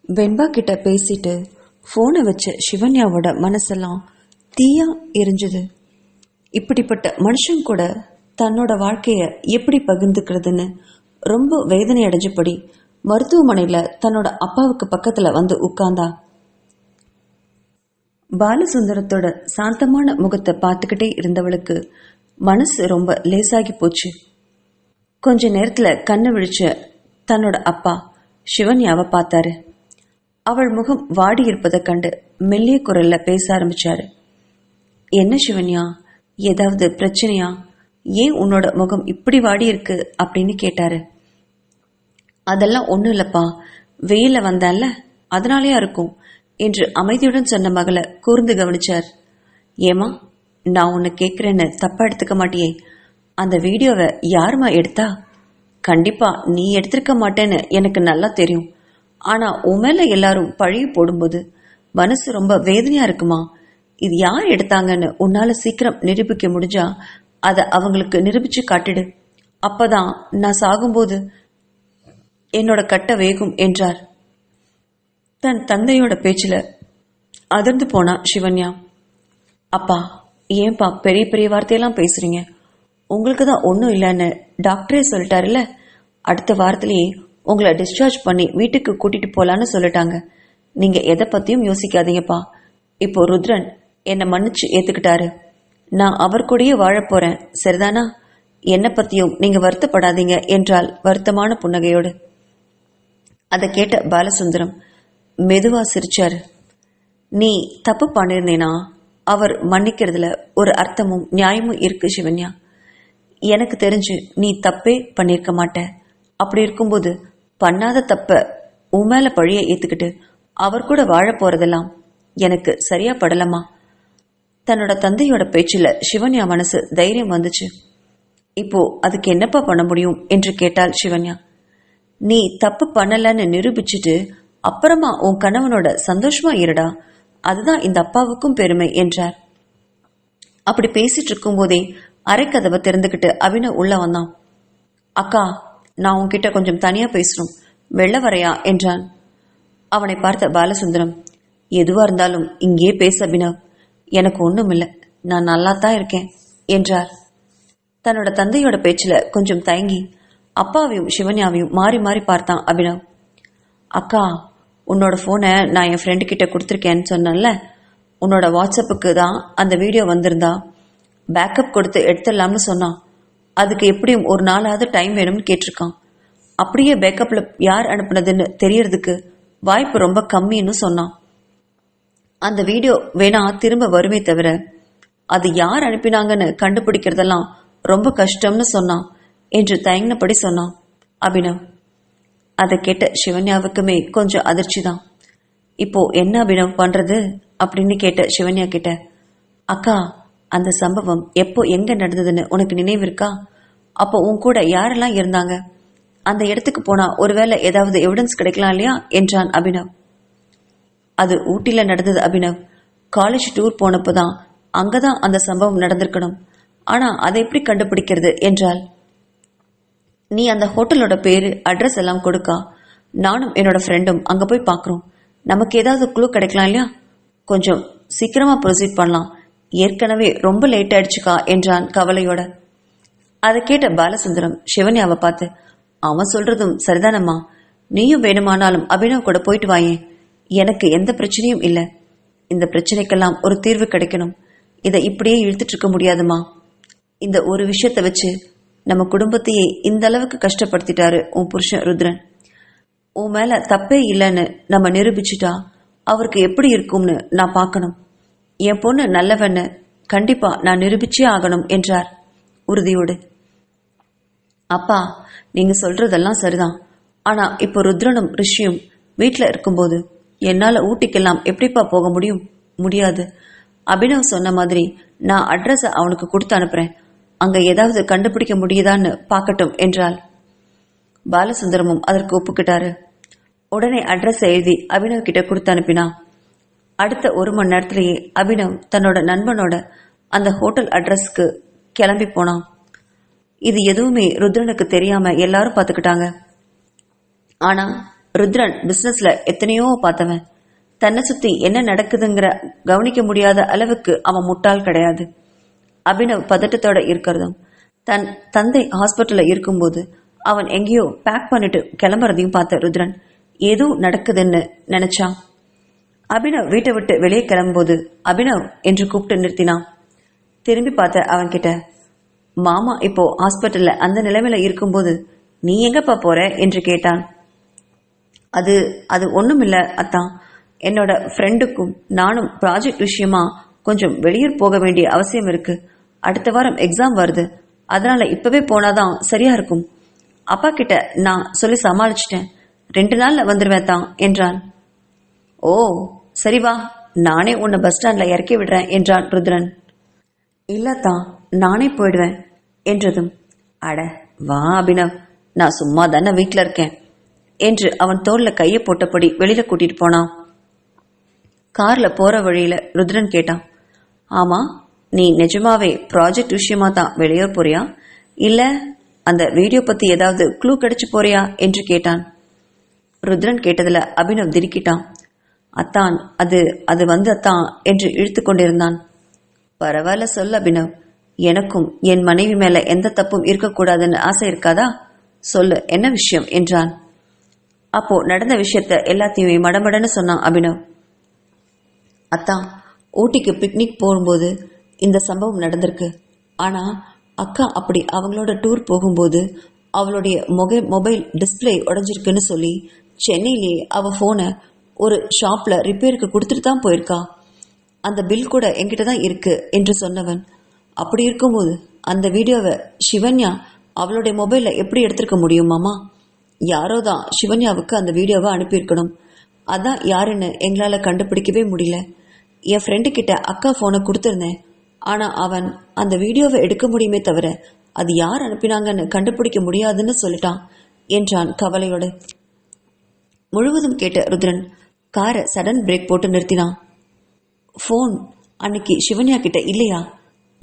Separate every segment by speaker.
Speaker 1: வெண்பா கிட்ட பேசிட்டு ஃபோனை வச்ச சிவன்யாவோட மனசெல்லாம் தீயா எரிஞ்சுது. இப்படிப்பட்ட மனுஷன் கூட தன்னோட வாழ்க்கைய எப்படி பகிர்ந்துக்கிறதுன்னு ரொம்ப வேதனை அடைஞ்சபடி மருத்துவமனையில் தன்னோட அப்பாவுக்கு பக்கத்தில் வந்து உட்கார்ந்தா. பாலசுந்தரத்தோட சாந்தமான முகத்தை பார்த்துக்கிட்டே இருந்தவளுக்கு மனசு ரொம்ப லேசாகி போச்சு. கொஞ்ச நேரத்தில் கண்ணு விழிச்ச தன்னோட அப்பா சிவன்யாவை பார்த்தாரு. அவள் முகம் வாடி இருப்பதை கண்டு மெல்லிய குரல்ல பேச ஆரம்பிச்சாரு. என்ன சிவன்யா, ஏதாவது பிரச்சனையா? ஏன் உன்னோட முகம் இப்படி வாடி இருக்கு அப்படின்னு கேட்டாரு. அதெல்லாம் ஒன்றும் இல்லப்பா, வெயில வந்தான்ல அதனாலேயா இருக்கும் என்று அமைதியுடன் சொன்ன மகளை கூர்ந்து கவனிச்சார். ஏமா, நான் உன்னை கேட்குறேன்னு தப்பா எடுத்துக்க மாட்டியே? அந்த வீடியோவை யாருமா எடுத்தா? கண்டிப்பா நீ எடுத்திருக்க மாட்டேன்னு எனக்கு நல்லா தெரியும். ஆனா உன் மேல எல்லாரும் பழி போடும்போது மனசு ரொம்ப வேதனையா இருக்குமா? இது யார் எடுத்தாங்கன்னு உன்னால சீக்கிரம் நிரூபிக்க முடிஞ்சா அதை அவங்களுக்கு நிரூபிச்சு காட்டிடு. அப்பதான் நான் சாகும்போது என்னோட கட்ட வேகும் என்றார். தன் தந்தையோட பேச்சில் அதிர்ந்து போனா சிவன்யா. அப்பா, ஏன்பா பெரிய பெரிய வார்த்தையெல்லாம் பேசுறீங்க? உங்களுக்கு தான் ஒன்றும் இல்லைன்னு டாக்டரே சொல்லிட்டாருல்ல. அடுத்த வாரத்திலேயே உங்களை டிஸ்சார்ஜ் பண்ணி வீட்டுக்கு கூட்டிட்டு போலான்னு சொல்லிட்டாங்க. நீங்க எதை பத்தியும் யோசிக்காதீங்கப்பா. இப்போ ருத்ரன் என்னை மன்னிச்சு ஏத்துக்கிட்டாரு. நான் அவர் கூடயே வாழப் போறேன், சரிதானா? என்னை பத்தியும் நீங்க வருத்தப்படாதீங்க என்றால் வருத்தமான புன்னகையோடு. அதை கேட்ட பாலசுந்தரம் மெதுவா சிரிச்சாரு. நீ தப்பு பண்ணிருந்தேனா அவர் மன்னிக்கிறதுல ஒரு அர்த்தமும் நியாயமும் இருக்கு சிவன்யா. எனக்கு தெரிஞ்சு நீ தப்பே பண்ணிருக்க மாட்ட. அப்படி இருக்கும்போது பண்ணாத தப்ப உன் மேல பழிய ஏத்துக்கிட்டு அவர் கூட வாழ போறதெல்லாம் எனக்கு சரியா படலமா? தன்னோட தந்தையோட பேச்சில் சிவன்யா மனசு தைரியம் வந்துச்சு. இப்போ அதுக்கு என்னப்பா பண்ண முடியும் என்று கேட்டாள் சிவன்யா. நீ தப்பு பண்ணலன்னு நிரூபிச்சுட்டு அப்புறமா உன் கணவனோட சந்தோஷமா இருடா, அதுதான் இந்த அப்பாவுக்கும் பெருமை என்றார். அப்படி பேசிட்டு இருக்கும் போதே அரைக்கதவை திறந்துகிட்டு அபினவ் உள்ள வந்தான். அக்கா, நான் உன்கிட்ட கொஞ்சம் தனியா பேசணும், வெளில வரையா என்றான். அவனை பார்த்த பாலசுந்தரம், எதுவா இருந்தாலும் இங்கே பேச அபினவ், எனக்கு ஒண்ணும் இல்லை, நான் நல்லா தான் இருக்கேன் என்றார். தன்னோட தந்தையோட பேச்சுல கொஞ்சம் தயங்கி அப்பாவையும் சிவன்யாவையும் மாறி மாறி பார்த்தான் அபினவ். அக்கா, உன்னோட போனை நான் என் ஃப்ரெண்டு கிட்ட கொடுத்துருக்கேன்னு சொன்னேன்ல, உன்னோட வாட்ஸ்அப்புக்கு தான் அந்த வீடியோ வந்திருந்தா பேக்கப் கொடுத்து எடுத்துடலாம்னு சொன்னான். அதுக்கு எப்படியும் ஒரு நாளாவது டைம் வேணும்னு கேட்டிருக்கான். அப்படியே பேக்கப்ல யார் அனுப்புனதுன்னு தெரியறதுக்கு வாய்ப்பு ரொம்ப கம்மின்னு சொன்னான். அந்த வீடியோ வேணா திரும்ப வருமே தவிர அது யார் அனுப்பினாங்கன்னு கண்டுபிடிக்கிறதெல்லாம் ரொம்ப கஷ்டம்னு சொன்னான் என்று தயங்கினபடி சொன்னான் அபினவ். அதை கேட்ட சிவன்யாவுக்குமே கொஞ்சம் அதிர்ச்சி தான். இப்போ என்ன அபினவ் பண்றது அப்படின்னு கேட்ட சிவன்யா கிட்ட, அக்கா, அந்த சம்பவம் எப்போ எங்க நடந்ததுன்னு உனக்கு நினைவு இருக்கா? அப்போ உன் கூட யாரெல்லாம் இருந்தாங்க? அந்த இடத்துக்கு போனா ஒருவேளை ஏதாவது எவிடன்ஸ் கிடைக்கலாம் இல்லையா என்றான் அபினவ். அது ஊட்டில நடந்தது அபினவ். காலேஜ் டூர் போனப்போதான் அங்கதான் அந்த சம்பவம் நடந்திருக்கணும். ஆனா அதை எப்படி கண்டுபிடிக்கிறது என்றால், நீ அந்த ஹோட்டலோட பேரு அட்ரஸ் எல்லாம் கொடுக்கா, நானும் என்னோட ஃப்ரெண்டும் அங்க போய் பாக்குறோம். நமக்கு ஏதாவது குழு கிடைக்கலாம் இல்லையா? கொஞ்சம் சீக்கிரமா ப்ரொசீட் பண்ணலாம், ஏற்கனவே ரொம்ப லேட் ஆயிடுச்சுக்கா என்றான் கவலையோட. அதை கேட்ட பாலசுந்தரம் சிவன்யாவை பார்த்து, அவன் சொல்றதும் சரிதானம்மா, நீயும் வேணுமானாலும் அபினவ் கூட போயிட்டு வாயேன், எனக்கு எந்த பிரச்சனையும் இல்லை. இந்த பிரச்சனைக்கெல்லாம் ஒரு தீர்வு கிடைக்கணும், இதை இப்படியே இழுத்துட்டு இருக்க முடியாதுமா. இந்த ஒரு விஷயத்தை வச்சு நம்ம குடும்பத்தையே இந்த அளவுக்கு கஷ்டப்படுத்திட்டாரு உன் புருஷன் ருத்ரன். உன் மேல தப்பே இல்லைன்னு நம்ம நிரூபிச்சுட்டா அவருக்கு எப்படி இருக்கும்னு நான் பார்க்கணும். என் பொண்ணு நல்லவன்னு கண்டிப்பா நான் நிரூபிச்சே ஆகணும் என்றார் உறுதியோடு. அப்பா, நீங்க சொல்றதெல்லாம் சரிதான். ஆனா இப்போ ருத்ரனும் ரிஷியும் வீட்டில் இருக்கும்போது என்னால ஊட்டிக்கெல்லாம் எப்படிப்பா போக முடியும்? முடியாது. அபினவ் சொன்ன மாதிரி நான் அட்ரஸை அவனுக்கு கொடுத்து அனுப்புறேன், அங்க ஏதாவது கண்டுபிடிக்க முடியுதான்னு பார்க்கட்டும் என்றாள். பாலசுந்தரமும் அதற்கு ஒப்புக்கிட்டாரு. உடனே அட்ரஸ் எழுதி அபினவ் கிட்ட கொடுத்து அனுப்பினா. அடுத்த 1 மணி நேரத்திலேயே அபினவ் தன்னோட நண்பனோட அந்த ஹோட்டல் அட்ரஸ்க்கு கிளம்பி போனான். இது எதுவுமே ருத்ரனுக்கு தெரியாம எல்லாரும் பார்த்துக்கிட்டாங்க. ஆனா ருத்ரன் பிசினஸ்ல எத்தனையோ பார்த்தவன். தன்னை சுத்தி என்ன நடக்குதுங்கிற கவனிக்க முடியாத அளவுக்கு அவன் முட்டாள் கிடையாது. அபினவ் பதட்டத்தோட இருக்கிறதும், தன் தந்தை ஹாஸ்பிட்டல்ல இருக்கும்போது அவன் எங்கேயோ பேக் பண்ணிட்டு கிளம்புறதையும் பார்த்த ருத்ரன் ஏதோ நடக்குதுன்னு நினைச்சான். அபினவ் வீட்டை விட்டு வெளியே கிளம்பும்போது அபினவ் என்று கூப்பிட்டு நிறுத்தினான். திரும்பி பார்த்த அவன் கிட்ட, மாமா இப்போ ஹாஸ்பிட்டல்ல அந்த நிலைமையில இருக்கும்போது நீ எங்கப்பா போற என்று கேட்டான். அது அது ஒண்ணுமில்ல அத்தான், என்னோட ஃப்ரெண்டுக்கும் நானும் ப்ராஜெக்ட் விஷயமா கொஞ்சம் வெளியூர் போக வேண்டிய அவசியம் இருக்கு. அடுத்த வாரம் எக்ஸாம் வருது, அதனால இப்பவே போனாதான் சரியா இருக்கும். அப்பா கிட்ட நான் சொல்லி சமாளிச்சிட்டேன், 2 நாள்ல வந்துருவேன் தான் என்றான். ஓ சரி வா, நானே உன்னை பஸ் ஸ்டாண்ட்ல இறக்கி விடுறேன் என்றான் ருத்ரன். இல்லத்தான், நானே போயிடுவேன் என்றதும், அட வா அபினவ், நான் சும்மா தானே வீட்டில் இருக்கேன் என்று அவன் தோல்ல கையை போட்டபடி வெளியில கூட்டிட்டு போனான். கார்ல போற வழியில ருத்ரன் கேட்டான், ஆமா நீ நிஜமாவே ப்ராஜெக்ட் விஷயமா தான் வெளியூர் போறியா, இல்ல அந்த வீடியோ பத்தி ஏதாவது க்ளூ கிடைச்சு போறியா என்று கேட்டான். ருத்ரன் கேட்டதுல அபினவ் திடுக்கிட்டான். அத்தான், அது அது வந்து அத்தான் என்று இழுத்து கொண்டிருந்தான். பரவாயில்ல சொல்ல அபினவ், எனக்கும் என் மனைவி மேல எந்த தப்பும் இருக்கக்கூடாதுன்னு ஆசை இருக்காதா, சொல்லு என்ன விஷயம் என்றான். அப்போ நடந்த விஷயத்த எல்லாத்தையுமே மடமடன்னு சொன்னான் அபினவ். அத்தான், ஊட்டிக்கு பிக்னிக் போகும்போது இந்த சம்பவம் நடந்திருக்கு. ஆனா அக்கா அப்படி அவங்களோட டூர் போகும்போது அவளுடைய மொபைல் டிஸ்பிளே உடஞ்சிருக்குன்னு சொல்லி சென்னையிலேயே அவ போனை ஒரு ஷாப்ல ரிப்பேருக்கு கொடுத்துட்டு தான் போயிருக்கா. அந்த பில் கூட என்கிட்ட தான் இருக்கு என்று சொன்னவன், அப்படி இருக்கும்போது அந்த வீடியோவை சிவன்யா அவளுடைய மொபைல்ல எப்படி எடுத்திருக்க முடியும் மாமா? யாரோ தான் சிவன்யாவுக்கு அந்த வீடியோவை அனுப்பியிருக்கணும். அதான் யாருன்னு எங்களால கண்டுபிடிக்கவே முடியல. என் ஃப்ரெண்டு கிட்ட அக்கா போனை கொடுத்துருந்தேன், ஆனா அவன் அந்த வீடியோவை எடுக்க முடியுமே தவிர அது யார் அனுப்பினாங்கன்னு கண்டுபிடிக்க முடியாதுன்னு சொல்லிட்டான் என்றான் கவலையோடு. முழுவதும் கேட்ட ருத்ரன் காரை சடன் பிரேக் போட்டு நிறுத்தினான். போன் அன்னைக்கு சிவன்யா கிட்ட இல்லையா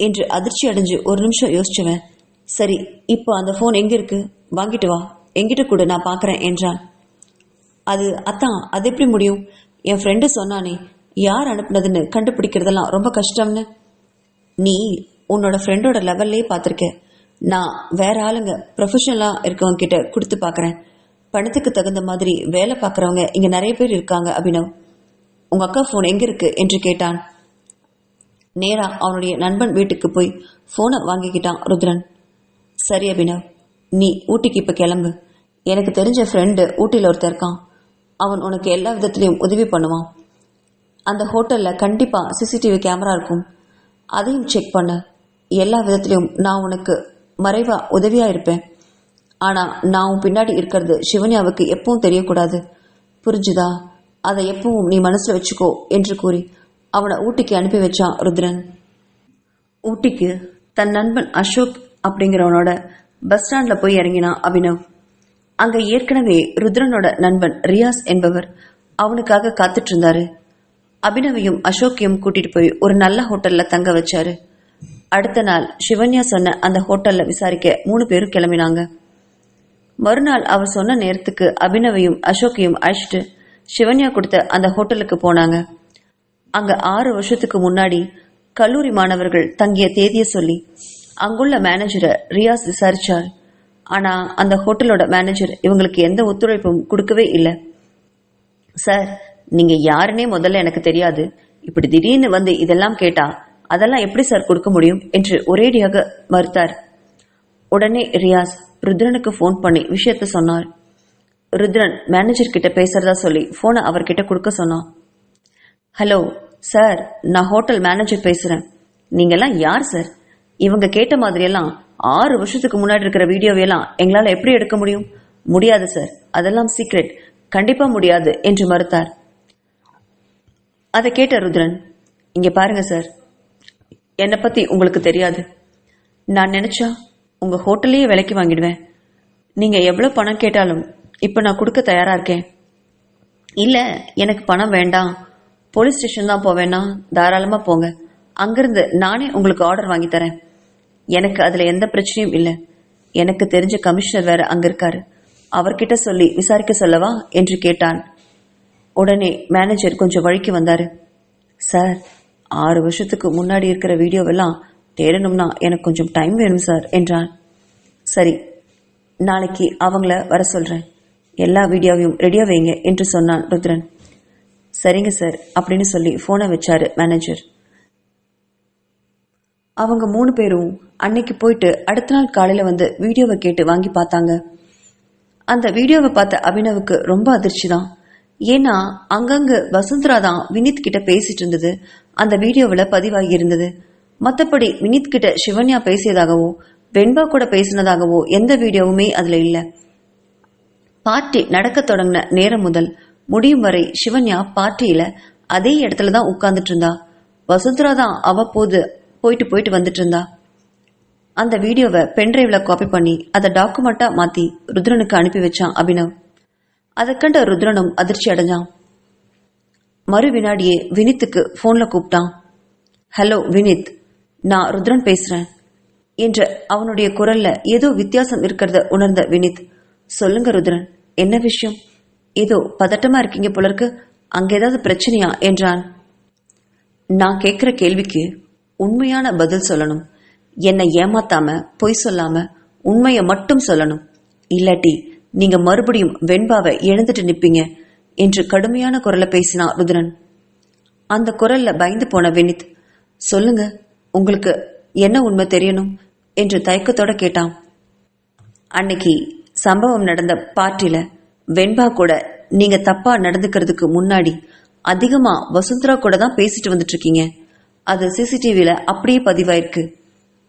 Speaker 1: என்று அதிர்ச்சி அடைஞ்சு ஒரு நிமிஷம் யோசிச்சவன், சரி இப்போ அந்த போன் எங்க இருக்கு, வாங்கிட்டு வா, எங்கிட்ட கூட நான் பாக்குறேன் என்றான். அது அத்தான், அது எப்படி முடியும்? என் ஃப்ரெண்டு சொன்னானே யார் அனுப்புனதுன்னு கண்டுபிடிக்கிறதெல்லாம் ரொம்ப கஷ்டம்னு. நீ உன்னோட ஃப்ரெண்டோட லெவல்லே பார்த்துருக்க, நான் வேற ஆளுங்க ப்ரொஃபஷனலா இருக்கவங்க கிட்ட கொடுத்து பார்க்குறேன். பணத்துக்கு தகுந்த மாதிரி வேலை பார்க்குறவங்க இங்க நிறைய பேர் இருக்காங்க அபினவ். உங்க அக்கா ஃபோன் எங்க இருக்கு என்று கேட்டான். நேரா அவனுடைய நண்பன் வீட்டுக்கு போய் போனை வாங்கிக்கிட்டான் ருத்ரன். சரி அபினவ், நீ ஊட்டிக்கு இப்ப கிளம்பு. எனக்கு தெரிஞ்ச ஃப்ரெண்டு ஊட்டியில் ஒருத்தர் இருக்கான், அவன் உனக்கு எல்லா விதத்திலையும் உதவி பண்ணுவான். அந்த ஹோட்டல்ல கண்டிப்பா சிசிடிவி கேமரா இருக்கும், அதையும் செக் பண்ண. எல்லா விதத்திலையும் நான் உனக்கு மறைவா உதவியா இருப்பேன். ஆனா நான் உன் பின்னாடி இருக்கிறது சிவன்யாவுக்கு எப்பவும் தெரியக்கூடாது, புரிஞ்சுதா? அதை எப்பவும் நீ மனசுல வச்சுக்கோ என்று கூறி அவனை ஊட்டிக்கு அனுப்பி வச்சான் ருத்ரன். ஊட்டிக்கு தன் நண்பன் அசோக் அப்படிங்கிறவனோட பஸ் ஸ்டாண்ட்ல போய் இறங்கினான் அபினவ். அங்க ஏற்கனவே ருத்ரனோட நண்பன் ரியாஸ் என்பவர் அவனுக்காக காத்துட்டு இருந்தாரு. அபினவையும் அசோக்கையும் கூட்டிட்டு போய் ஒரு நல்ல ஹோட்டல்ல தங்க வச்சாரு. அடுத்த நாள் சிவன்யா சொன்ன அந்த ஹோட்டல்ல விசாரிக்க 3 பேரும் கிளம்பினாங்க. மறுநாள் அவர் சொன்ன நேரத்துக்கு அபினவையும் அசோக்கையும் அழைச்சிட்டு சிவன்யா கொடுத்த அந்த ஹோட்டலுக்கு போனாங்க. அங்க 6 வருஷத்துக்கு முன்னாடி கல்லூரி மாணவர்கள் தங்கிய தேதியை சொல்லி அங்குள்ள மேனேஜரை ரியாஸ் விசாரிச்சார். ஆனா அந்த ஹோட்டலோட மேனேஜர் இவங்களுக்கு எந்த ஒத்துழைப்பும் கொடுக்கவே இல்லை. சார், நீங்க யாருன்னே முதல்ல எனக்கு தெரியாது, இப்படி திடீர்னு வந்து இதெல்லாம் கேட்டா அதெல்லாம் எப்படி சார் கொடுக்க முடியும் என்று ஒரேடியாக மறுத்தார். உடனே ரியாஸ் ருத்ரனுக்கு போன் பண்ணி விஷயத்த சொன்னார். ருத்ரன் மேனேஜர் கிட்ட பேசுறதா சொல்லி போனை அவர்கிட்ட கொடுக்க சொன்னான். ஹலோ சார், நான் ஹோட்டல் மேனேஜர் பேசுறேன். நீங்கெல்லாம் யார் சார்? இவங்க கேட்ட மாதிரியெல்லாம் 6 வருஷத்துக்கு முன்னாடி இருக்கிற வீடியோவையெல்லாம் எங்களால் எப்படி எடுக்க முடியும்? முடியாது சார், அதெல்லாம் சீக்ரெட், கண்டிப்பா முடியாது என்று மறுத்தார். அதை கேட்ட ருத்ரன், இங்க பாருங்க சார், என்னை பத்தி உங்களுக்கு தெரியாது. நான் நினைச்சா உங்க ஹோட்டல்லையே விலைக்கு வாங்கிடுவேன். நீங்க எவ்வளவு பணம் கேட்டாலும் இப்ப நான் கொடுக்க தயாரா இருக்கேன். இல்ல எனக்கு பணம் வேண்டாம், போலீஸ் ஸ்டேஷன் தான் போவேன்னா தாராளமா போங்க, அங்கிருந்து நானே உங்களுக்கு ஆர்டர் வாங்கி தரேன். எனக்கு அதுல எந்த பிரச்சனையும் இல்லை. எனக்கு தெரிஞ்ச கமிஷனர் வேற அங்க இருக்காரு, அவர்கிட்ட சொல்லி விசாரிக்க சொல்லவா என்று கேட்டான். உடனே மேனேஜர் கொஞ்சம் வழிக்கு வந்தாரு. சார், 6 வருஷத்துக்கு முன்னாடி இருக்கிற வீடியோவெல்லாம் தேடணும்னா எனக்கு கொஞ்சம் டைம் வேணும் சார் என்றான். சரி, நாளைக்கு அவங்கள வர சொல்றேன், எல்லா வீடியோவையும் ரெடியா வைங்க என்று சொன்னான் ருத்ரன். சரிங்க சார் அப்படின்னு சொல்லி போனை வச்சாரு மேனேஜர். அவங்க 3 பேரும் அன்னைக்கு போயிட்டு அடுத்த நாள் காலையில வந்து வீடியோவை கேட்டு வாங்கி பார்த்தாங்க. அந்த வீடியோவை பார்த்த அபினவுக்கு ரொம்ப அதிர்ச்சி தான். ஏன்னா அங்கங்க வசுந்தரா தான் வினித் கிட்ட பேசிட்டு இருந்தது அந்த வீடியோவில் பதிவாகி இருந்தது. மற்றபடி வினித் கிட்ட சிவன்யா பேசியதாகவோ வெண்பா கூட பேசினதாகவோ எந்த வீடியோவுமே அதுல இல்ல. பார்ட்டி நடக்க தொடங்கின நேரம் முதல் முடியும் வரை சிவன்யா பார்ட்டியில அதே இடத்துல தான் உட்கார்ந்துட்டு இருந்தா. வசுந்தரா தான் அவ்வப்போது போயிட்டு வந்துட்டு இருந்தா. அந்த வீடியோவை பென்டிரைவ்ல காப்பி பண்ணி அதை டாக்குமெண்டா மாத்தி ருத்ரனுக்கு அனுப்பி வச்சான் அபினவ். அதை கண்ட ருத்ரனும் அதிர்ச்சி அடைஞ்சான். மறு வினாடியே வினித்துக்கு போன்ல கூப்பிட்டான். ஹலோ வினித், நான் ருத்ரன் பேசுறேன் என்ற அவனுடைய குரல்ல ஏதோ வித்தியாசம் இருக்கிறத உணர்ந்த வினித், சொல்லுங்க ருத்ரன், என்ன விஷயம்? ஏதோ பதட்டமா இருக்கீங்க போல இருக்கு, அங்க ஏதாவது பிரச்சனையா என்றான். நான் கேட்கிற கேள்விக்கு உண்மையான பதில் சொல்லணும். என்னை ஏமாத்தாம பொய் சொல்லாம உண்மையை மட்டும் சொல்லணும். இல்லாட்டி நீங்க மறுபடியும் வெண்பாவை எழுந்துட்டு நிப்பீங்க என்று கடுமையான குரல்ல பேசினான் ருத்ரன். அந்த குரல்ல பயந்து போன வினித், சொல்லுங்க, உங்களுக்கு என்ன உண்மை தெரியணும் என்று தயக்கத்தோட கேட்டான். அன்னைக்கு சம்பவம் நடந்த பார்ட்டியில வெண்பா கூட நீங்க தப்பா நடந்துக்கிறதுக்கு முன்னாடி அதிகமா வசுந்தரா கூட தான் பேசிட்டு வந்துட்டு இருக்கீங்க. அது சிசிடிவில அப்படியே பதிவாயிருக்கு.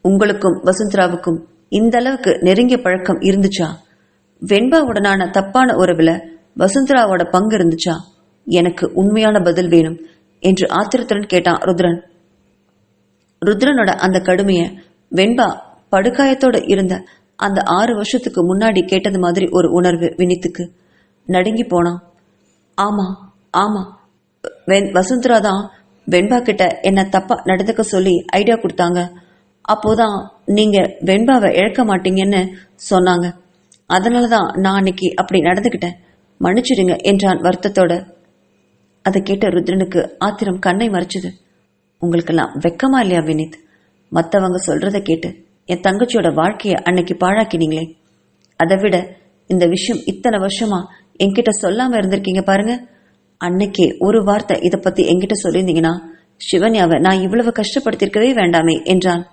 Speaker 1: உங்களுக்கும் வசுந்தராவுக்கும் இந்த அளவுக்கு நெருங்கிய பழக்கம் இருந்துச்சா? வெண்பாவுடனான தப்பான உறவுல வசுந்தராவோட பங்கு இருந்துச்சா? எனக்கு உண்மையான பதில் வேணும் என்று ஆத்திரத்துடன் கேட்டான் ருத்ரன். ருத்ரனோட அந்த கடுமைய வெண்பா படுகாயத்தோட இருந்த அந்த 6 வருஷத்துக்கு முன்னாடி கேட்டது மாதிரி ஒரு உணர்வு வினித்துக்கு. நடுங்கி போனான். ஆமா ஆமா, வசுந்தரா தான் வெண்பா கிட்ட என்ன தப்பா நடந்துக்க சொல்லி ஐடியா கொடுத்தாங்க. அப்போதான் நீங்க வெண்பாவை இழக்க மாட்டீங்கன்னு சொன்னாங்க. அதனாலதான் நான் அன்னைக்கு அப்படி நடந்துக்கிட்டேன், மன்னிச்சிடுங்க என்றான் வருத்தத்தோட. அதை கேட்ட ருத்ரனுக்கு ஆத்திரம் கண்ணை மறைச்சது. உங்களுக்கெல்லாம் வெக்கமா இல்லையா வினித்? மற்றவங்க சொல்றதை கேட்டு என் தங்கச்சியோட வாழ்க்கைய அன்னைக்கு பாழாக்கினீங்களே. அதை விட இந்த விஷயம் இத்தனை வருஷமா என்கிட்ட சொல்லாம இருந்திருக்கீங்க பாருங்க. அன்னைக்கே ஒரு வார்த்தை இதை பத்தி என்கிட்ட சொல்லியிருந்தீங்கன்னா சிவன்யாவை நான் இவ்வளவு கஷ்டப்படுத்திருக்கவே வேண்டாமே என்றான்.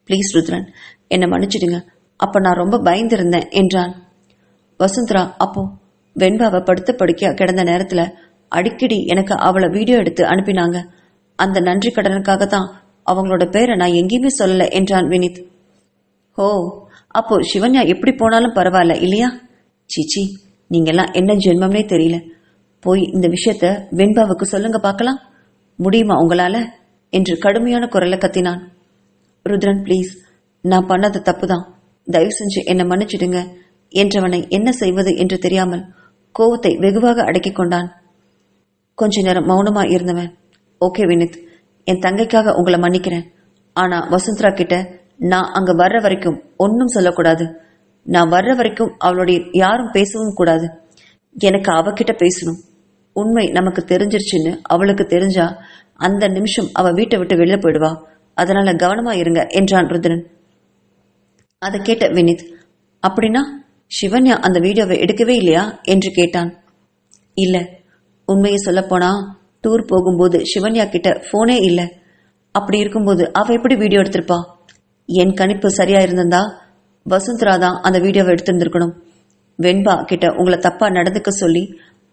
Speaker 1: பிளீஸ் ருத்ரன், என்னை மன்னிச்சிடுங்க, அப்ப நான் ரொம்ப பயந்திருந்தேன் என்றான். வசுந்தரா அப்போ வெண்பாவை படுத்த படுக்கையா கிடந்த நேரத்துல அடிக்கடி எனக்கு அவளை வீடியோ எடுத்து அனுப்பினாங்க. அந்த நன்றி கடனுக்காக தான் அவங்களோட பேரை நான் எங்கேயுமே சொல்லல என்றான் வினித். ஓ, அப்போ சிவன்யா எப்படி போனாலும் பரவாயில்ல இல்லையா? சீச்சி, நீங்கெல்லாம் என்ன ஜென்மம்னே தெரியல. போய் இந்த விஷயத்த வெண்பாவுக்கு சொல்லுங்க பார்க்கலாம், முடியுமா உங்களால என்று கடுமையான குரல்ல கத்தினான். ருத்ரன் ப்ளீஸ், நான் பண்ணது தப்புதான், தயவு செஞ்சு என்னை மன்னிச்சிடுங்க என்றவனை என்ன செய்வது என்று தெரியாமல் கோவத்தை வெகுவாக அடக்கிக் கொண்டான். கொஞ்ச நேரம் மௌனமா இருந்தவன், ஓகே வினித், என் தங்கைக்காக உங்களை மன்னிக்கிறேன். ஆனா வசுந்தரா கிட்ட நான் அங்க வர்ற வரைக்கும் ஒன்னும் சொல்லக்கூடாது. நான் வர்ற வரைக்கும் அவளுடைய யாரும் பேசவும் கூடாது. எனக்கு அவகிட்ட பேசணும். உண்மை நமக்கு தெரிஞ்சிருச்சுன்னு அவளுக்கு தெரிஞ்சா அந்த நிமிஷம் அவ வீட்டை விட்டு வெளில போயிடுவா. அதனால கவனமா இருங்க என்றான் ருத்ரன். அதை கேட்ட வினித், அப்படின்னா சிவன்யா அந்த வீடியோவை எடுக்கவே இல்லையா என்று கேட்டான். இல்ல, உண்மையை சொல்ல போனா டூர் போகும்போது சிவன்யா கிட்ட போனே இல்ல. அப்படி இருக்கும்போது அவ எப்படி வீடியோ எடுத்திருப்பா? என் கணிப்பு சரியா இருந்திருந்தா வசுந்தரா தான் அந்த வீடியோவை எடுத்திருந்திருக்கணும். வெண்பா கிட்ட உங்களை தப்பா நடந்துக்க சொல்லி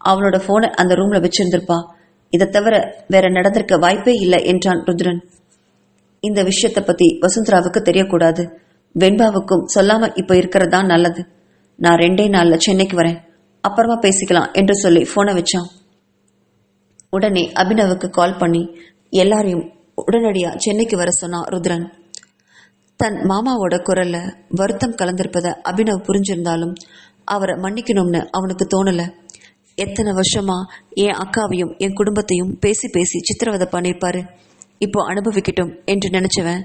Speaker 1: அவளோட போனை அந்த ரூம்ல வச்சிருந்திருப்பா. இதை தவிர வேற நடந்திருக்க வாய்ப்பே இல்லை என்றான் ருத்ரன். இந்த விஷயத்தை பத்தி வசுந்தராவுக்கு தெரியக்கூடாது. வெண்பாவுக்கும் சொல்லாம இப்ப இருக்கிறதான் நல்லது. நான் 2 நாள்ல சென்னைக்கு வரேன், அப்புறமா பேசிக்கலாம் என்று சொல்லி போனை வச்சான். உடனே அபினவுக்கு கால் பண்ணி எல்லாரையும் உடனடியா சென்னைக்கு வர சொன்னான் ருத்ரன். தன் மாமாவோட குரல்ல வருத்தம் கலந்திருப்பதை அபினவ் புரிஞ்சிருந்தாலும் அவரை மன்னிக்கணும்னு அவனுக்கு தோணல. எத்தனை வருஷமா என் அக்காவையும் என் குடும்பத்தையும் பேசி பேசி சித்திரவதை பண்ணியிருப்பாரு. இப்போ அனுபவிக்கட்டும் என்று நினைச்சவன்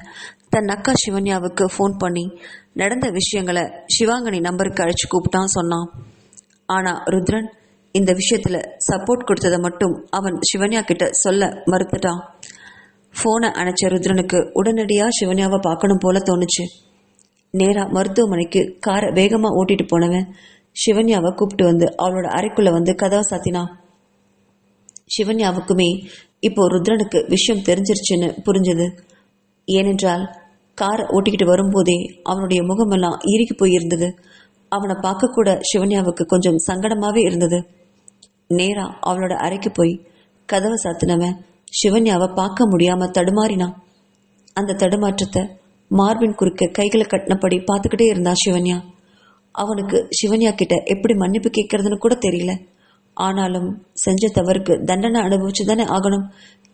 Speaker 1: தன் அக்கா சிவன்யாவுக்கு ஃபோன் பண்ணி நடந்த விஷயங்களை சிவாங்கனி நம்பருக்கு அழைச்சி கூப்பிட்டான் சொன்னான். ஆனால் ருத்ரன் இந்த விஷயத்தில் சப்போர்ட் கொடுத்ததை மட்டும் அவன் சிவன்யா கிட்ட சொல்ல மறுத்துட்டான். ஃபோனை அணைச்ச ருத்ரனுக்கு உடனடியாக சிவன்யாவை பார்க்கணும் போல தோணுச்சு. நேராக மருத்துவமனைக்கு காரை வேகமாக ஓட்டிட்டு போனவன் சிவன்யாவை கூப்பிட்டு வந்து அவளோட அறைக்குள்ளே வந்து கதவை சாத்தினான். சிவன்யாவுக்குமே இப்போ ருத்ரனுக்கு விஷயம் தெரிஞ்சிருச்சுன்னு புரிஞ்சது. ஏனென்றால் காரை ஓட்டிக்கிட்டு வரும்போதே அவனுடைய முகமெல்லாம் இறுகி போயிருந்தது. அவனை பார்க்கக்கூட சிவன்யாவுக்கு கொஞ்சம் சங்கடமாகவே இருந்தது. நேராக அவளோட அறைக்கு போய் கதவை சாத்தினவன் சிவன்யாவை பார்க்க முடியாமல் தடுமாறினான். அந்த தடுமாற்றத்தை மார்பின் குறுக்க கைகளை கட்டினபடி பார்த்துக்கிட்டே இருந்தான் சிவன்யா. அவனுக்கு சிவன்யா கிட்ட எப்படி மன்னிப்பு கேட்கறதுன்னு கூட தெரியல. ஆனாலும் செஞ்ச தவறுக்கு தண்டனை அனுபவிச்சு தானே ஆகணும்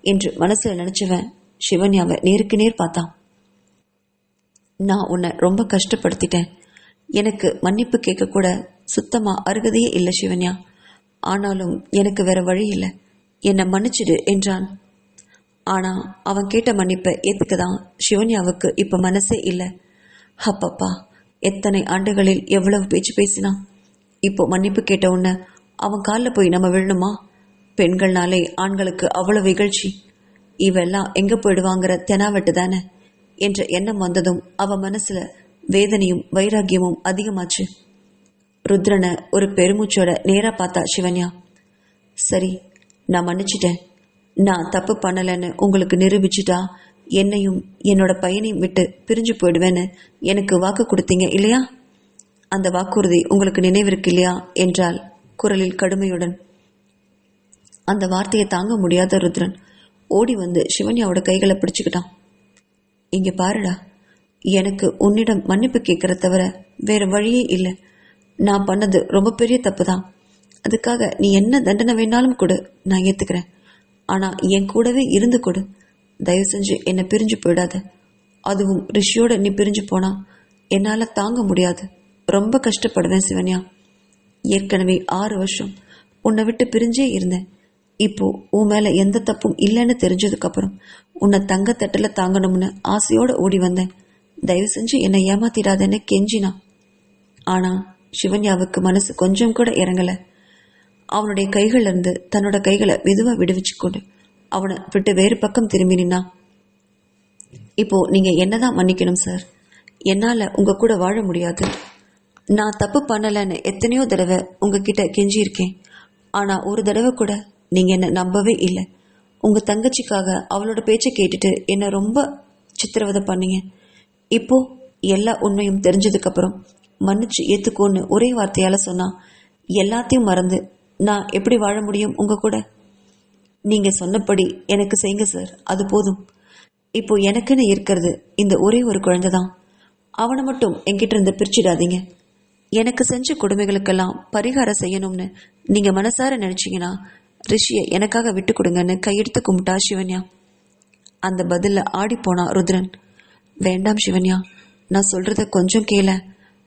Speaker 1: என்று மனசுல நினைச்சவன் சிவன்யாவை நேருக்கு நேர் பார்த்தான். நான் உன்னை ரொம்ப கஷ்டப்படுத்திட்டேன். எனக்கு மன்னிப்பு கேட்க கூட சுத்தமா அருகதையே இல்லை சிவன்யா. ஆனாலும் எனக்கு வேற வழி இல்லை, என்னை மன்னிச்சிடு என்றான். ஆனா அவன் கேட்ட மன்னிப்பை ஏத்துக்கதான் சிவன்யாவுக்கு இப்ப மனசே இல்லை. அப்பப்பா, எத்தனை ஆண்டுகளில் எவ்வளவு பேச்சு பேசினான். இப்போ மன்னிப்பு கேட்ட உன்ன அவன் காலில் போய் நம்ம விழணுமா? பெண்கள்னாலே ஆண்களுக்கு அவ்வளவு இகழ்ச்சி. இவெல்லாம் எங்க போயிடுவாங்கிற தெனாவட்டு தானே என்ற எண்ணம் வந்ததும் அவன் மனசுல வேதனையும் வைராக்கியமும் அதிகமாச்சு. ருத்ரனை ஒரு பெருமூச்சோட நேரா பார்த்தா சிவன்யா. சரி, நான் மன்னிச்சிட்டேன். நான் தப்பு பண்ணலைன்னு உங்களுக்கு நிரூபிச்சுட்டா என்னையும் என்னோட பையனையும் விட்டு பிரிஞ்சு போயிடுவேன்னு எனக்கு வாக்கு கொடுத்தீங்க இல்லையா? அந்த வாக்குறுதி உங்களுக்கு நினைவிருக்கு இல்லையா என்றாள் குரலில் கடுமையுடன். அந்த வார்த்தையை தாங்க முடியாத ருத்ரன் ஓடி வந்து சிவன்யாவோட கைகளை பிடிச்சுக்கிட்டான். இங்க பாருடா, எனக்கு உன்னிடம் மன்னிப்பு கேட்கற தவிர வேற வழியே இல்லை. நான் பண்ணது ரொம்ப பெரிய தப்பு தான். அதுக்காக நீ என்ன தண்டனை வேணாலும் கொடு, நான் ஏத்துக்கிறேன். ஆனா என் கூடவே இருந்து கொடு. தயவு செஞ்சு என்னை பிரிஞ்சு போயிடாத. அதுவும் ரிஷியோட நீ பிரிஞ்சு போனா என்னால தாங்க முடியாது. ரொம்ப கஷ்டப்படுவேன் சிவன்யா. ஏற்கனவே 6 வருஷம் உன்னை விட்டு பிரிஞ்சே இருந்தேன். இப்போ உன் மேல எந்த தப்பும் இல்லைன்னு தெரிஞ்சதுக்கு அப்புறம் உன்னை தங்கத்தட்டுல தாங்கணும்னு ஆசையோட ஓடி வந்தேன். தயவு செஞ்சு என்னை ஏமாத்திடாதேன்னு கெஞ்சினா. ஆனா சிவன்யாவுக்கு மனசு கொஞ்சம் கூட இறங்கல. அவனுடைய கைகள்ல இருந்து தன்னோட கைகளை மெதுவா விடுவிச்சு கொண்டு அவனை விட்டு வேறு பக்கம் திரும்பி நின்னா. இப்போ நீங்க என்னதான் மன்னிக்கணும் சார். என்னால உங்க கூட வாழ முடியாது. நான் தப்பு பண்ணலன்னு எத்தனையோ தடவை உங்ககிட்ட கெஞ்சி இருக்கேன். ஆனா ஒரு தடவை கூட நீங்க என்ன நம்பவே இல்லை. உங்க தங்கச்சிக்காக அவளோட பேச்சை கேட்டுட்டு என்ன ரொம்ப சித்திரவதை பண்ணீங்க. இப்போ எல்லா உண்மையும் தெரிஞ்சதுக்கு அப்புறம் மன்னிச்சு ஏத்துக்கோன்னு ஒரே வார்த்தையால சொன்னா எல்லாத்தையும் மறந்து நான் எப்படி வாழ முடியும் உங்க கூட? நீங்க சொன்னபடி எனக்கு செய்யுங்க சார், அது போதும். இப்போ எனக்குன்னு இருக்கிறது இந்த ஒரே ஒரு குழந்தை தான். அவனை மட்டும் என்கிட்ட இருந்து பிரிச்சிடாதீங்க. எனக்கு செஞ்ச கொடுமைகளுக்கெல்லாம் பரிகாரம் செய்யணும்னு நீங்க மனசார நினைச்சீங்கன்னா ரிஷியை எனக்காக விட்டு கொடுங்கன்னு கையெடுத்து கும்பிட்டா சிவன்யா. அந்த பதில ஆடி போனா ருத்ரன். வேண்டாம் சிவன்யா, நான் சொல்றத கொஞ்சம் கேள.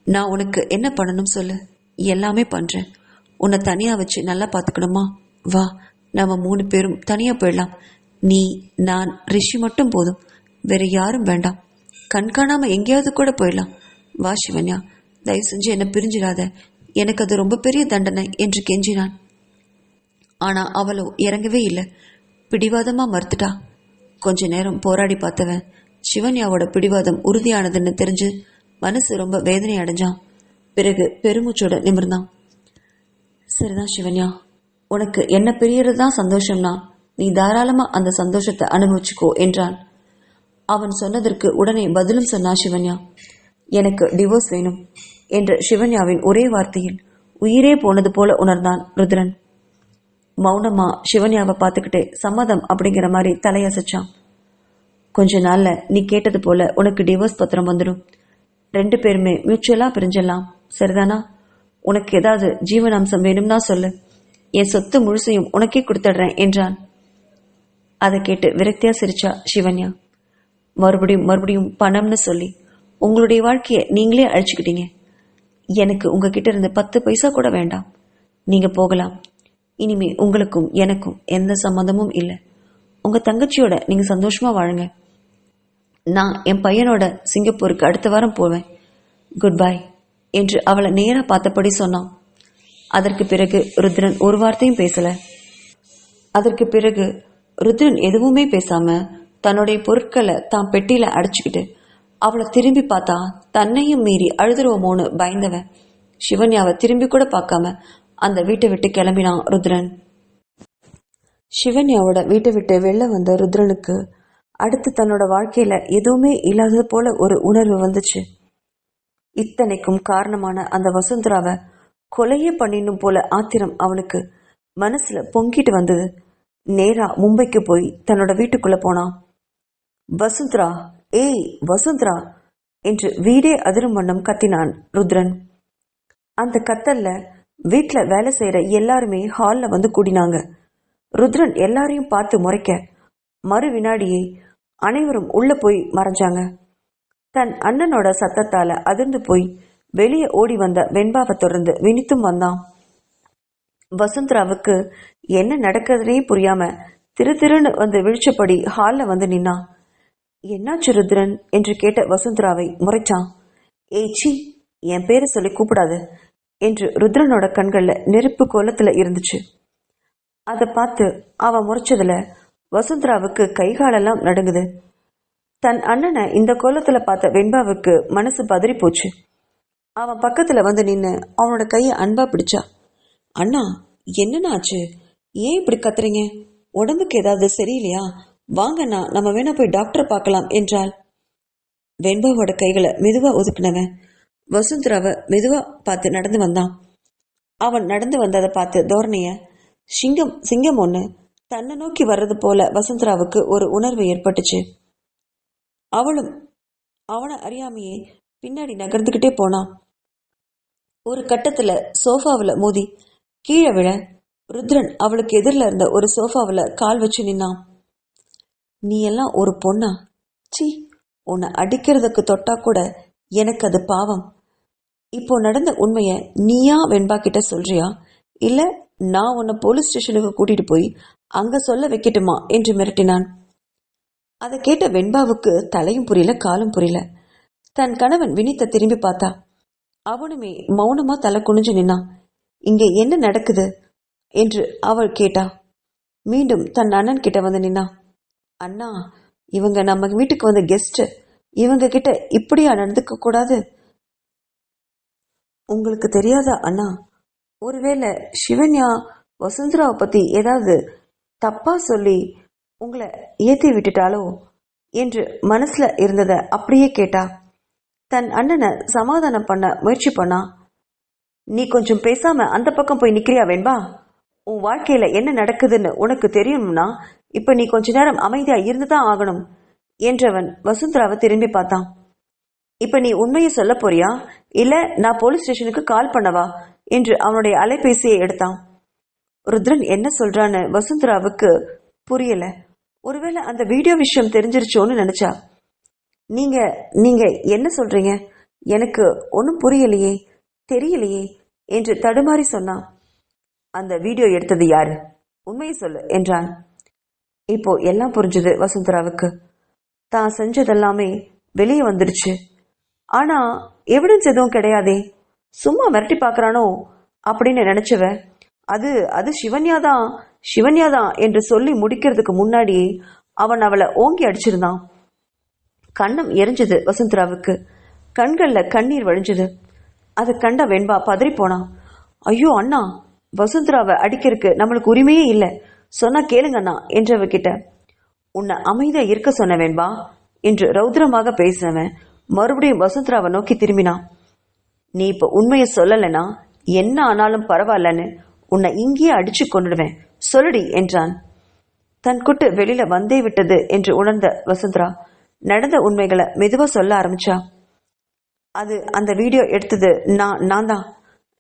Speaker 1: நான் உனக்கு என்ன பண்ணணும் சொல்லு, எல்லாமே பண்றேன். உன்னை தனியா வச்சு நல்லா பார்த்துக்கணுமா? வா, நாம 3 பேரும் தனியா போயிடலாம். நீ, நான், ரிஷி மட்டும் போதும். வேற யாரும் வேண்டாம். கண்காணாம எங்கேயாவது கூட போயிடலாம். வா சிவன்யா, தயவு செஞ்சு என்னை பிரிஞ்சிடாத. எனக்கு அது ரொம்ப பெரிய தண்டனை என்று கெஞ்சினான். ஆனா அவளோ இறங்கவே இல்லை. பிடிவாதமா மறுத்துட்டா. கொஞ்ச நேரம் போராடி பார்த்தவன் சிவன்யாவோட பிடிவாதம் உறுதியானதுன்னு தெரிஞ்சு மனசு ரொம்ப வேதனை அடைஞ்சான். பிறகு பெருமூச்சோட நிமிர்ந்தான். சரிதான் சிவன்யா, உனக்கு என்ன பிரியறதுதான் சந்தோஷம்னா நீ தாராளமா அந்த சந்தோஷத்தை அனுபவிச்சுக்கோ என்றான். அவன் சொன்னதற்கு உடனே பதிலும் சொன்னா சிவன்யா. எனக்கு டிவோர்ஸ் வேணும் என்ற சிவன்யாவின் ஒரே வார்த்தையில் உயிரே போனது போல உணர்ந்தான் ருத்ரன். மௌனமா சிவன்யாவை பார்த்துக்கிட்டே சம்மதம் அப்படிங்கிற மாதிரி தலையசைச்சான். கொஞ்ச நாள்ல நீ கேட்டது போல உனக்கு டிவோர்ஸ் பத்திரம் வந்துடும். 2 பேருமே மியூச்சுவலா பிரிஞ்சிடலாம், சரிதானா? உனக்கு ஏதாவது ஜீவனாம்சம் வேணும்னா சொல்லு, என் சொத்து முழுசையும் உனக்கே கொடுத்துடுறேன் என்றான். அதை கேட்டு விரக்தியா சிரிச்சா சிவன்யா. மறுபடியும் மறுபடியும் பணம்னு சொல்லி உங்களுடைய வாழ்க்கையை நீங்களே அழிச்சுக்கிட்டீங்க. எனக்கு உங்ககிட்ட இருந்து 10 பைசா கூட வேண்டாம். நீங்க போகலாம். இனிமே உங்களுக்கும் எனக்கும் எந்த சம்மந்தமும் இல்லை. உங்க தங்கச்சியோட நீங்க சந்தோஷமா வாழுங்க. நான் என் பையனோட சிங்கப்பூருக்கு அடுத்த வாரம் போவேன். குட் பை என்று அவளை நேரா பார்த்தபடி சொன்னான். அதற்கு பிறகு ருத்ரன் ஒரு வார்த்தையும் பேசல. அதற்கு பிறகு ருத்ரன் எதுவுமே பேசாம தன்னுடைய பொருட்களை தான் பெட்டியில அடைச்சுக்கிட்டு அவளை திரும்பி பார்த்தா தன்னையும் மீறி அழுதுருவோமோன்னு பயந்தவன் சிவன்யாவை திரும்பி கூட பார்க்காம அந்த வீட்டை விட்டு கிளம்பினான் ருத்ரன். சிவன்யாவோட வீட்டை விட்டு வெளில வந்த ருத்ரனுக்கு அடுத்து தன்னோட வாழ்க்கையில எதுவுமே இல்லாதது போல ஒரு உணர்வு வந்துச்சு. இத்தனைக்கும் காரணமான அந்த வசுந்தராவை கொலையே பண்ணினும் போல ஆத்திரம் அவனுக்கு மனசுல பொங்கிட்டு வந்தது. நேரா மும்பைக்கு போய் தன்னோட வீட்டுக்குள்ள போனான். வசுந்தரா, ஏய் வசுந்தரா என்று வீடே அதிரும் வண்ணம் கத்தினான் ருத்ரன். அந்த கத்தல்ல வீட்டுல வேலை செய்யற எல்லாருமே ஹால்ல வந்து கூடினாங்க. ருத்ரன் எல்லாரையும் பார்த்து முறைக்க மறு வினாடியே அனைவரும் உள்ள போய் மறைஞ்சாங்க. தன் அண்ணனோட சத்தத்தால அதிர்ந்து போய் வெளியே ஓடி வந்த வெண்பாவை தொடர்ந்து வினித்தும் வந்தான். வசுந்தராவுக்கு என்ன நடக்கிறதுனே புரியாம திரு திருன்னு வந்து விழிச்சபடி ஹால்ல வந்து நின்னான். என்னாச்சு ருத்ரன் என்று கேட்ட வசுந்தராவை முறைச்சான். ஏச்சி, என் பேரை சொல்லி கூப்பிடாது என்று ருத்ரனோட கண்கள்ல நெருப்பு கோலத்துல இருந்துச்சு. அதை பார்த்து அவ முறைச்சதுல வசுந்தராவுக்கு கைகாலெல்லாம் நடுங்குது. தன் அண்ணனை இந்த கோலத்துல பார்த்த வெண்பாவுக்கு மனசு பதறி போச்சு. அவன் பக்கத்துல வந்து நின்று அவனோட கையை அன்பா பிடிச்சா. அண்ணா, என்னன்னா ஆச்சு? ஏன் இப்படி கத்துறீங்க? உடம்புக்கு ஏதாவது சரியில்லையா? வாங்கண்ணா, நம்ம வேணா போய் டாக்டரை பார்க்கலாம் என்றாள். வெண்பாவோட கைகளை மெதுவா ஒதுக்குனவன் வசுந்தராவை மெதுவா பார்த்து நடந்து வந்தான். அவன் நடந்து வந்ததை பார்த்து தோரணைய சிங்கம் ஒண்ணு தன்னை நோக்கி வர்றது போல வசுந்தராவுக்கு ஒரு உணர்வு ஏற்பட்டுச்சு. அவளும் அவனை அறியாமையே பின்னாடி நகர்ந்துகிட்டே போனான். ஒரு கட்டத்துல சோஃபாவில் மோதி கீழே விழ ருத்ரன் அவளுக்கு எதிரில் இருந்த ஒரு சோஃபாவில் கால் வச்சு நின்னான். நீ எல்லாம் ஒரு பொண்ணா? சி, உன்னை அடிக்கிறதுக்கு தொட்டா கூட எனக்கு அது பாவம். இப்போ நடந்த உண்மைய நீயா வெண்பா கிட்ட சொல்றியா, இல்ல நான் உன்னை போலீஸ் ஸ்டேஷனுக்கு கூட்டிட்டு போய் அங்க சொல்ல வைக்கட்டுமா என்று மிரட்டினான். அதை கேட்ட வெண்பாவுக்கு தலையும் புரியல காலும் புரியல. தன் கணவன் வினித்த திரும்பி பார்த்தா. அவனுமே மௌனமா தலை குனிஞ்சு நின்னான். இங்க என்ன நடக்குது என்று அவள் கேட்டா. மீண்டும் தன் அண்ணன் கிட்ட வந்து நின்னா. அண்ணா, இவங்க நம்ம வீட்டுக்கு வந்த கெஸ்ட், இவங்க கிட்ட இப்படியா நடந்துக்க கூடாது? உங்களுக்கு தெரியாதா அண்ணா, ஒருவேளை சிவன்யா வசுந்தராவை பத்தி ஏதாவது தப்பா சொல்லி உங்களை ஏத்தி விட்டுட்டாலோ என்று மனசுல இருந்தத அப்படியே கேட்டா. தன் அண்ணனை சமாதானம் பண்ண முயற்சி பண்ணா. நீ கொஞ்சம் பேசாம அந்த பக்கம் போய் நிக்கிறியா வெண்பா? உன் வாழ்க்கையில என்ன நடக்குதுன்னு உனக்கு தெரியணும்னா இப்ப நீ கொஞ்ச நேரம் அமைதியா இருந்துதான் ஆகணும் என்றவன் வசுந்தராவை திரும்பி பார்த்தான். இப்ப நீ உண்மையை சொல்ல போறியா, இல்ல நான் போலீஸ் ஸ்டேஷனுக்கு கால் பண்ணவா என்று அவனுடைய அலைபேசியை எடுத்தான். ருத்ரன் என்ன சொல்றான்னு வசுந்தராவுக்கு புரியல. ஒருவேளை அந்த வீடியோ விஷயம் தெரிஞ்சிருச்சோன்னு நினைச்சா. நீங்க என்ன சொல்றீங்க? எனக்கு ஒன்னும் புரியலையே, தெரியலையே என்று தடுமாறி சொன்னான். அந்த வீடியோ எடுத்தது யாரு? உண்மையை சொல்லு என்றான். இப்போ எல்லாம் புரிஞ்சது வசுந்தராவுக்கு. தான் செஞ்சதெல்லாமே வெளியே வந்துடுச்சு. ஆனா எவிடன்ஸ் எதுவும் கிடையாதே, சும்மா மிரட்டி பார்க்கறானோ அப்படின்னு நினைச்சவ அது சிவன்யாதான் என்று சொல்லி முடிக்கிறதுக்கு முன்னாடியே அவன் அவளை ஓங்கி அடிச்சிருந்தான். கண்ணம் எரிஞ்சது வசுந்தராவுக்கு. கண்கள்ல கண்ணீர் வழிஞ்சது. அதை கண்ட வெண்பா பதறி போனான். ஐயோ அண்ணா, வசுந்தராவை அடிக்கிறதுக்கு நம்மளுக்கு உரிமையே இல்லை, சொன்னா கேளுங்கண்ணா என்றவகிட்ட. உன்னை அமைதியா இருக்க சொன்ன வெண்பா என்று ரௌத்ரமாக பேசினவன் மறுபடியும் வசுந்தராவை நோக்கி திரும்பினான். நீ இப்ப உண்மையை சொல்லலைன்னா என்ன ஆனாலும் பரவாயில்லன்னு உன்னை இங்கேயே அடிச்சு கொண்டுடுவேன், சொல்லுடி என்றான். தன் குட்டு வெளியில வந்தே விட்டது என்று உணர்ந்த வசுந்தரா நடந்த உண்மைகளை மெதுவா சொல்ல ஆரம்பிச்சா. அந்த வீடியோ எடுத்தது நான் தான்.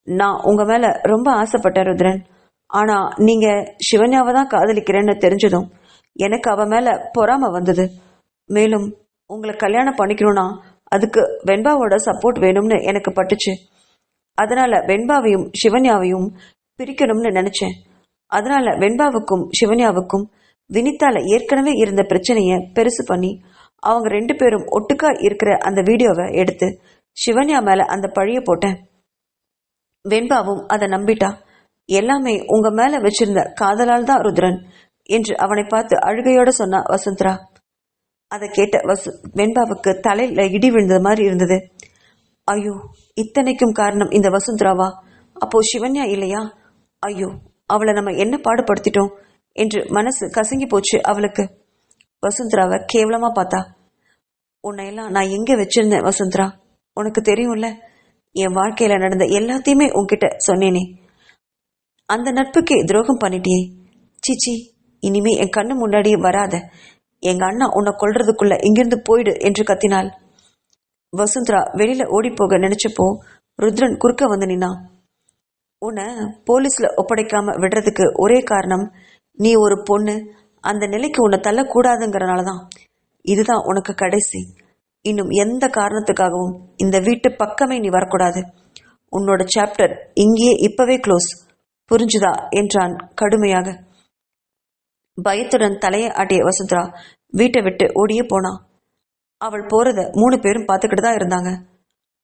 Speaker 1: நான் உங்க மேல ரொம்ப ஆசைப்பட்டேன் ருத்ரன். ஆனா நீங்க சிவன்யாவை தான் காதலிக்கிறேன்னு தெரிஞ்சதும் எனக்கு அவ மேல பொறாம வந்தது. மேலும் உங்களை கல்யாணம் பண்ணிக்கணும்னா அதுக்கு வெண்பாவோட சப்போர்ட் வேணும்னு எனக்கு பட்டுச்சு. அதனால வெண்பாவையும் சிவன்யாவையும் பிரிக்கணும்னு நினைச்சேன். அதனால வெண்பாவுக்கும் சிவன்யாவுக்கும் வினிதால ஏற்கனவே இருந்த பிரச்சனைய பெருசு பண்ணி அவங்க 2 பேரும் ஒட்டுக்கா இருக்கிற அந்த வீடியோவை எடுத்து சிவன்யா மேல அந்த பழிய போட்டேன். வெண்பாவும் அதை நம்பிட்டா. எல்லாமே உங்க மேல வச்சிருந்த காதலால் தான் ருத்ரன் என்று அவனை பார்த்து அழுகையோட சொன்னா வசுந்தரா. அதை கேட்ட வெண்பாவுக்கு தலையில இடி விழுந்தது மாதிரி இருந்தது. ஐயோ, இத்தனைக்கும் காரணம் இந்த வசுந்தராவா? அப்போ சிவன்யா இல்லையா? ஐயோ, அவளை நம்ம என்ன பாடுபடுத்திட்டோம் என்று மனசு கசங்கி போச்சு அவளுக்கு. வசுந்தராவை கேவலமா பார்த்தா. உன்னையெல்லாம் நான் எங்க வச்சிருந்தேன் வசுந்தரா? உனக்கு தெரியும்ல, என் வாழ்க்கையில நடந்த எல்லாத்தையுமே உன்கிட்ட சொன்னேனே. அந்த நட்புக்கே துரோகம் பண்ணிட்டியே. சீச்சி, இனிமே என் கண்ணு முன்னாடியே வராத. எங்க அண்ணா உன்னை கொல்றதுக்குள்ள இங்கிருந்து போயிடு என்று கத்தினாள். வசுந்தரா வெளியில ஓடி போக நினைச்சப்போ ருத்ரன் குறுக்க வந்து நின்னா. உன்னை போலீஸ்ல ஒப்படைக்காம விடுறதுக்கு ஒரே காரணம், நீ ஒரு பொண்ணு, அந்த நிலைக்கு உன்னை தள்ளக்கூடாதுங்கிறனாலதான். இதுதான் உனக்கு கடைசி. இன்னும் எந்த காரணத்துக்காகவும் இந்த வீட்டு பக்கமே நீ வரக்கூடாது. உன்னோட சாப்டர் இங்கேயே இப்பவே க்ளோஸ், புரிஞ்சுதா என்றான் கடுமையாக. பயத்துடன் தலையை ஆட்டிய வசுந்தரா வீட்டை விட்டு ஓடியே போனா. அவள் போறத 3 பேரும் பார்த்துக்கிட்டு தான் இருந்தாங்க.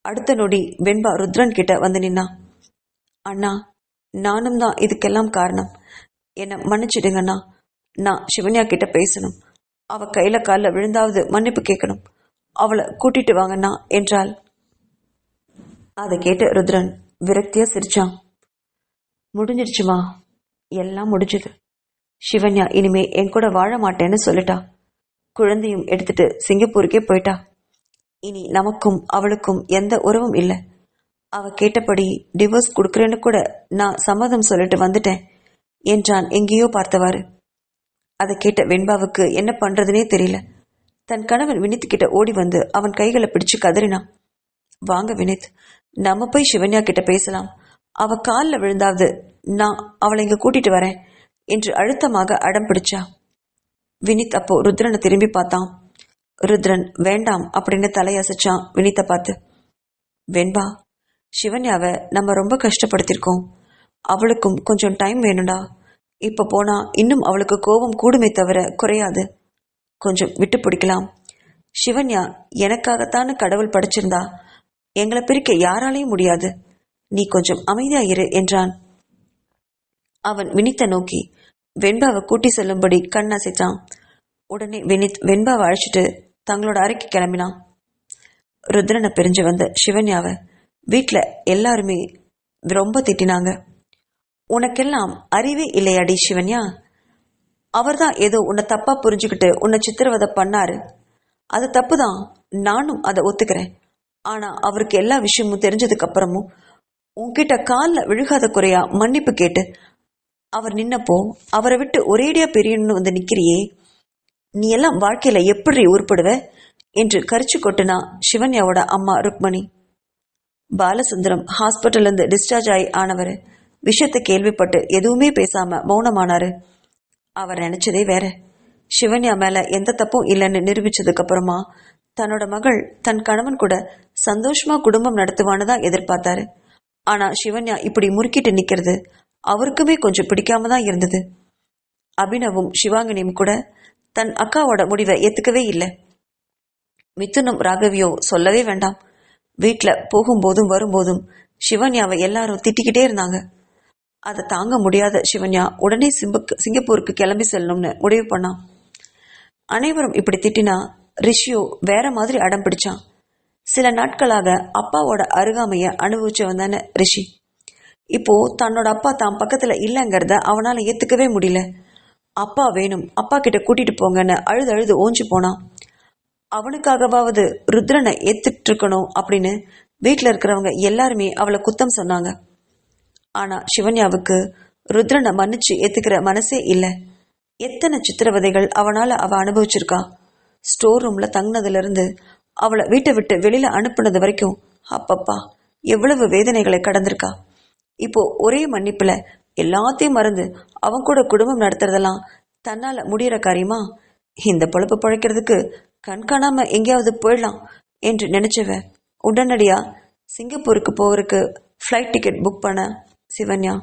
Speaker 1: அடுத்த நொடி வெண்பா ருத்ரன் கிட்ட வந்து நின்னா. அண்ணா, நானும் தான் இதுக்கெல்லாம் காரணம். என்னை மன்னிச்சிடுங்கண்ணா. நான் சிவன்யா கிட்ட பேசணும். அவ கையில காலில் விழுந்தாவது மன்னிப்பு கேட்கணும். அவளை கூட்டிட்டு வாங்கண்ணா என்றாள். அதை கேட்டு ருத்ரன் விரக்தியா சிரிச்சான். முடிஞ்சிடுச்சுமா, எல்லாம் முடிஞ்சது. சிவன்யா இனிமே என் கூட வாழ மாட்டேன்னு சொல்லிட்டா. குழந்தையும் எடுத்துட்டு சிங்கப்பூருக்கே போயிட்டா. இனி நமக்கும் அவளுக்கும் எந்த உறவும் இல்லை. அவ கேட்டபடி டிவோர்ஸ் கொடுக்குறேன்னு கூட நான் சம்மதம் சொல்லிட்டு வந்துட்டேன் என்றான் எங்கேயோ பார்த்தவாறு. அதை கேட்ட வெண்பாவுக்கு என்ன பண்றதுனே தெரியல. தன் கணவன் வினித் கிட்ட ஓடி வந்து அவன் கைகளை பிடிச்சு கதறினான். வாங்க வினித், நம்ம போய் சிவன்யா கிட்ட பேசலாம். அவ காலில் விழுந்தாவது நான் அவளை இங்க கூட்டிட்டு வரேன் என்று அழுத்தமாக அடம் பிடிச்சா. வினித் அப்போ ருத்ரனை திரும்பி பார்த்தான். ருத்ரன் வேண்டாம் அப்படின்னு தலையசைச்சான் வினித்தை பார்த்து. வெண்பா, சிவன்யாவை நம்ம ரொம்ப கஷ்டப்படுத்திருக்கோம். அவளுக்கும் கொஞ்சம் டைம் வேணும்டா. இப்ப போனா இன்னும் அவளுக்கு கோபம் கூடுமே தவிர குறையாது. கொஞ்சம் விட்டு பிடிக்கலாம். சிவன்யா எனக்காகத்தானு கடவுள் படைச்சிருந்தா. எங்களை பிரிக்க யாராலையும் முடியாது. நீ கொஞ்சம் அமைதியா இரு என்றான். அவன் வினித்தை நோக்கி வெண்பாவை கூட்டி செல்லும்படி கண் அசைத்தான். உடனே வினித் வெண்பாவை அழைச்சிட்டு தங்களோட அறைக்கு கிளம்பினான். ருத்ரனை பிரிஞ்சு வந்த சிவன்யாவை வீட்டுல எல்லாருமே ரொம்ப திட்டினாங்க. உனக்கெல்லாம் அறிவே இல்லையாடி சிவன்யா? அவர்தான் ஏதோ உன்னை தப்பா புரிஞ்சுக்கிட்டு உன்னை சித்திரவதை பண்ணாரு. அது தப்புதான், நானும் அதை ஒத்துக்கிறேன். ஆனா அவருக்கு எல்லா விஷயமும் தெரிஞ்சதுக்கு அப்புறமும் உன்கிட்ட காலில் விழுகாத குறையா மன்னிப்பு கேட்டு அவர் நின்னப்போ அவரை விட்டு ஒரேடியா பெரியன்னு வந்து நிக்கிறியே, நீ எல்லாம் வாழ்க்கையில எப்படி உருப்படுவ என்று கரிச்சு கொட்டுனா சிவன்யாவோட அம்மா ருக்மணி. பாலசுந்தரம் ஹாஸ்பிட்டல்ல இருந்து டிஸ்சார்ஜ் ஆனவர் விஷயத்தை கேள்விப்பட்டு எதுவுமே பேசாம மௌனமானாரு. அவர் நினைச்சதே வேற. சிவன்யா மேல எந்த தப்பும் இல்லைன்னு நிரூபிச்சதுக்கு அப்புறமா தன்னோட மகள் தன் கணவன் கூட சந்தோஷமா குடும்பம் நடத்துவான்னு தான் எதிர்பார்த்தாரு. ஆனா சிவன்யா இப்படி முறுக்கிட்டு நிக்கிறது அவருக்குமே கொஞ்சம் பிடிக்காம தான் இருந்தது. அபினவும் சிவாங்கினியும் கூட தன் அக்காவோட முடிவை ஏத்துக்கவே இல்லை. மிதுனும் ராகவியோ சொல்லவே வேண்டாம். வீட்டுல போகும்போதும் வரும்போதும் சிவன்யாவை எல்லாரும் திட்டிக்கிட்டே இருந்தாங்க. அதை தாங்க முடியாத சிவன்யா உடனே சிங்கப்பூருக்கு கிளம்பி செல்லணும்னு முடிவு பண்ணான். அனைவரும் இப்படி திட்டினா ரிஷியோ வேற மாதிரி அடம் பிடிச்சான். சில நாட்களாக அப்பாவோட அருகாமைய அனுபவிச்சவன் தானே ரிஷி. இப்போ தன்னோட அப்பா தான் பக்கத்துல இல்லைங்கிறத அவனால ஏத்துக்கவே முடியல. அப்பா வேணும், அப்பா கிட்ட கூட்டிட்டு போங்கன்னு அழுது அழுது ஓஞ்சு போனான். அவனுக்காகவாவது ருத்ரனை ஏத்துட்டு இருக்கணும் அப்படின்னு வீட்டுல இருக்கிறவங்க எல்லாருமே அவளை குத்தம் சொன்னாங்க. ஆனா சிவன்யாவுக்கு ருத்ரனை மன்னிச்சு ஏத்துக்கிற மனசே இல்லை. எத்தனை சித்திரவதைகள் அவனால அவ அனுபவிச்சிருக்கா. ஸ்டோர் ரூம்ல தங்கினதுல இருந்து அவளை வீட்டை விட்டு வெளியில அனுப்புனது வரைக்கும் அப்பப்பா எவ்வளவு வேதனைகளை கடந்திருக்கா. இப்போ ஒரே மன்னிப்புல எல்லாத்தையும் மறந்து அவன் கூட குடும்பம் நடத்துறதெல்லாம் தன்னால முடியற காரியமா? இந்த பொழப்பு பழைக்கிறதுக்கு கண்காணாம எங்கேயாவது போயிடலாம் என்று நினைச்சவ உடனடியா சிங்கப்பூருக்கு போகிறதுக்கு ஃப்ளைட் டிக்கெட் புக் பண்ண சிவன்யா.